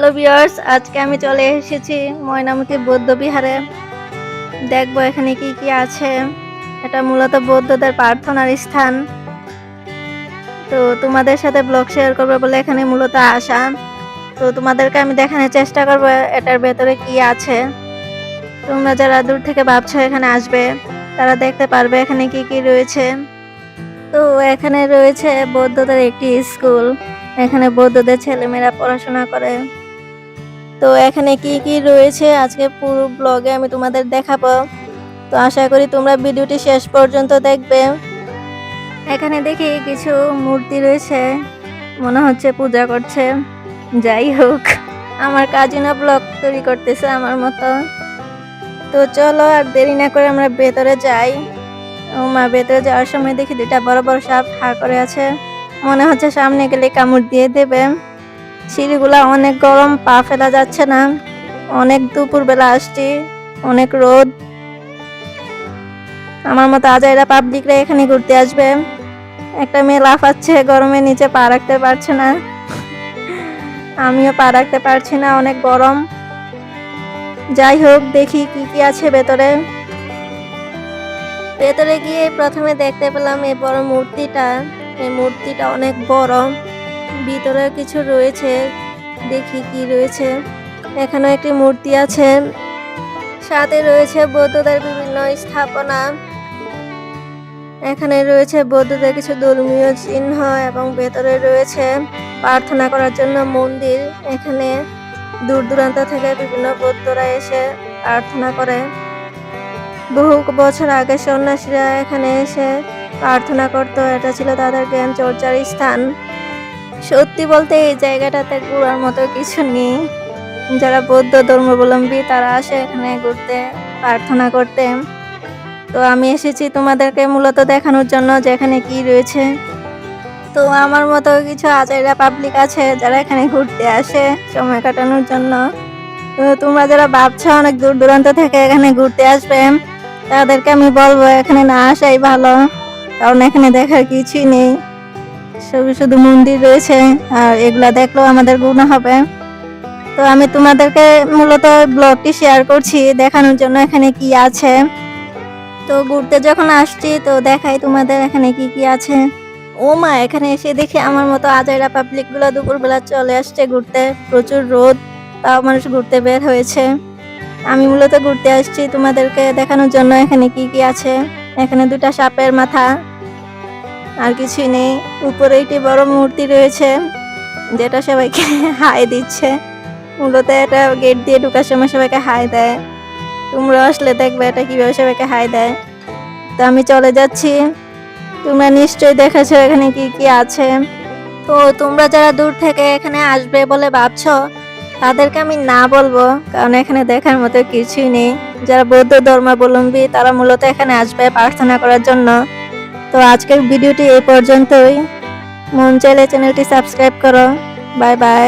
Hello viewers, আজকে আমি চলে এসেছি ময়নামতি বৌদ্ধ বিহারে। দেখবো এখানে কি কি আছে। এটা মূলত বৌদ্ধদের প্রার্থনার স্থান। তো তোমাদের সাথে ব্লগ শেয়ার করবো বলে এখানে মূলত আসা। তো তোমাদেরকে আমি দেখানোর চেষ্টা করবো এটার ভেতরে কি আছে। তোমরা যারা দূর থেকে ভাবছো এখানে আসবে, তারা দেখতে পারবে এখানে কি কি রয়েছে। তো এখানে রয়েছে বৌদ্ধদের একটি স্কুল। এখানে বৌদ্ধদের ছেলেমেয়েরা পড়াশোনা করে। তো এখানে কি কি রয়েছে আজকে পুরো ব্লগে আমি তোমাদের দেখাবো। তো আশা করি তোমরা ভিডিওটি শেষ পর্যন্ত দেখবে। এখানে দেখি কিছু মূর্তি রয়েছে, মনে হচ্ছে পূজা করছে। যাই হোক, আমার কাজিনা ব্লগ তৈরি করতেছে আমার মতো। তো চলো আর দেরি না করে আমরা ভেতরে যাই। ভেতরে যাওয়ার সময় দেখি দুটা বড় বড় সাপ হা করে আছে, মনে হচ্ছে সামনে গেলে কামড় দিয়ে দেবে। সিঁড়িগুলা অনেক গরম, পা ফেলা যাচ্ছে না। অনেক দুপুর বেলা আসছি, অনেক রোদ। আমার মতো আজাইরা পাবলিকরা এখানে ঘুরতে আসবে। একটা মেয়ে লাফাচ্ছে, গরমে নিচে পা রাখতে পারছে না। আমিও পা রাখতে পারছি না, অনেক গরম। যাই হোক, দেখি কি কি আছে ভেতরে। ভেতরে গিয়ে প্রথমে দেখতে পেলাম এই বড় মূর্তিটা। এই মূর্তিটা অনেক বড়, ভিতরে কিছু রয়েছে, দেখি কি রয়েছে। এখানে একটি মূর্তি আছে, সাথে রয়েছে বৌদ্ধদের বিভিন্ন স্থাপনা। এখানে রয়েছে বৌদ্ধদের কিছু ধর্মীয় চিহ্ন এবং ভেতরে রয়েছে প্রার্থনা করার জন্য মন্দির। এখানে দূর দূরান্ত থেকে বিভিন্ন বৌদ্ধরা এসে প্রার্থনা করে। বহু বছর আগে সন্ন্যাসীরা এখানে এসে প্রার্থনা করতো, এটা ছিল তাদের জ্ঞান চর্চার স্থান। সত্যি বলতে এই জায়গাটাতে ঘোরার মতো কিছু নেই। যারা বৌদ্ধ ধর্মাবলম্বী তারা আসে এখানে ঘুরতে, প্রার্থনা করতে। তো আমি এসেছি তোমাদেরকে মূলত দেখানোর জন্য যে এখানে কি রয়েছে। তো আমার মতো কিছু আজাইরা পাবলিক আছে যারা এখানে ঘুরতে আসে সময় কাটানোর জন্য। তো তোমরা যারা ভাবছো অনেক দূর দূরান্ত থেকে এখানে ঘুরতে আসবে, তাদেরকে আমি বলবো এখানে না আসাই ভালো, কারণ এখানে দেখার কিছুই নেই। শুধু শুধু মন্দির রয়েছে, আর এগুলা দেখলেও আমাদের গুনাহ হবে। তো আমি তোমাদেরকে মূলত ব্লগটি শেয়ার করছি দেখানোর জন্য এখানে কি আছে। তো ঘুরতে যখন আসছি তো দেখাই তোমাদের এখানে কি কি আছে। ও মা, এখানে এসে দেখি আমার মতো আজাইরা পাবলিক গুলো দুপুরবেলা চলে আসছে ঘুরতে। প্রচুর রোদ, তাও মানুষ ঘুরতে বের হয়েছে। আমি মূলত ঘুরতে আসছি তোমাদেরকে দেখানোর জন্য এখানে কি কি আছে। এখানে দুটা সাপের মাথা, আর কিছুই নেই। উপরে একটি বড় মূর্তি রয়েছে যেটা সবাইকে হাই দিচ্ছে। মূলত এটা গেট দিয়ে ঢোকার সময় সবাইকে হাই দেয়। তোমরা আসলে দেখবে এটা কিভাবে সবাইকে হাই দেয়। তো আমি চলে যাচ্ছি, তোমরা নিশ্চয়ই দেখেছো এখানে কি কি আছে। তো তোমরা যারা দূর থেকে এখানে আসবে বলে ভাবছো, তাদেরকে আমি না বলবো, কারণ এখানে দেখার মতো কিছুই নেই। যারা বৌদ্ধ ধর্মাবলম্বী তারা মূলত এখানে আসবে প্রার্থনা করার জন্য। তো আজকের ভিডিওটি এই পর্যন্তই। মন চাইলে চ্যানেলটি সাবস্ক্রাইব করো। Bye bye.